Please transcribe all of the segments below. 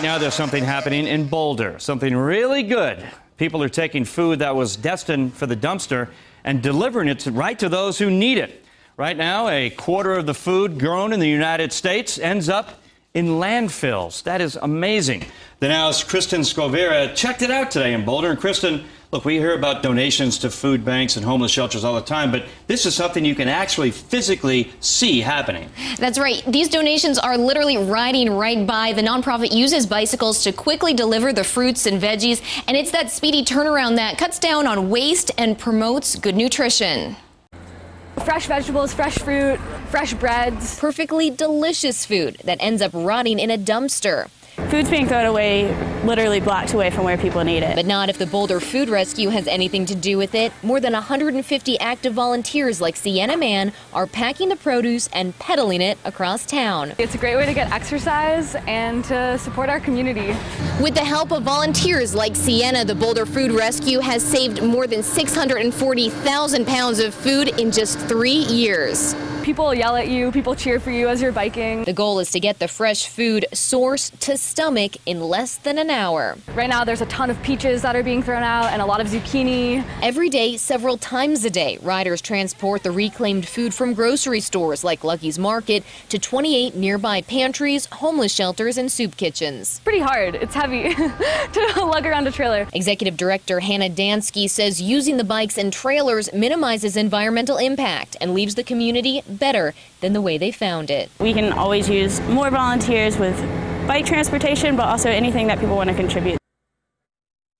Now there's something happening in Boulder, something really good. People are taking food that was destined for the dumpster and delivering it right to those who need it. Right now, a quarter of the food grown in the United States ends up in landfills. That is amazing. The Now's Kristen Scovera checked it out today in Boulder. And Kristen, look, we hear about donations to food banks and homeless shelters all the time, but this is something you can actually physically see happening. That's right. These donations are literally riding right by. The nonprofit uses bicycles to quickly deliver the fruits and veggies, and it's that speedy turnaround that cuts down on waste and promotes good nutrition. Fresh vegetables, fresh fruit, fresh breads. Perfectly delicious food that ends up rotting in a dumpster. Food's being thrown away, literally blocked away from where people need it. But not if the Boulder Food Rescue has anything to do with it. More than 150 active volunteers like Sienna Mann are packing the produce and peddling it across town. It's a great way to get exercise and to support our community. With the help of volunteers like Sienna, the Boulder Food Rescue has saved more than 640,000 pounds of food in just 3 years. People yell at you, people cheer for you as you're biking. The goal is to get the fresh food sourced to stomach in less than an hour. Right now there's a ton of peaches that are being thrown out and a lot of zucchini. Every day, several times a day, riders transport the reclaimed food from grocery stores like Lucky's Market to 28 nearby pantries, homeless shelters, and soup kitchens. Pretty hard. It's heavy to lug around a trailer. Executive Director Hannah Dansky says using the bikes and trailers minimizes environmental impact and leaves the community better than the way they found it. We can always use more volunteers with bike transportation, but also anything that people want to contribute.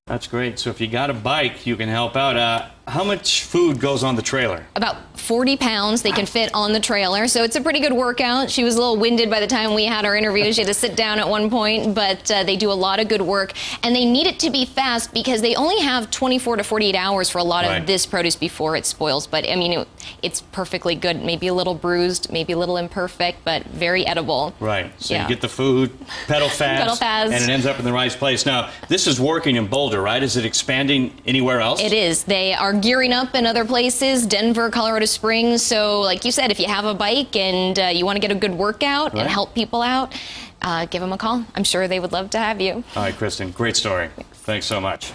That's great. So if you got a bike, you can help out. How much food goes on the trailer? About 40 pounds they can fit on the trailer, so it's a pretty good workout. She was a little winded by the time we had our interview. She had to sit down at one point, but they do a lot of good work, and they need it to be fast because they only have 24 to 48 hours for a lot of this produce before it spoils. But I mean, it's perfectly good. Maybe a little bruised, maybe a little imperfect, but very edible. Right. So you get the food, pedal fast, and it ends up in the right place. Now, this is working in Boulder, right? Is it expanding anywhere else? It is. They are gearing up in other places, Denver, Colorado Springs. So like you said, if you have a bike and you want to get a good workout and help people out, give them a call. I'm sure they would love to have you. All right, Kristen, great story. Thanks so much.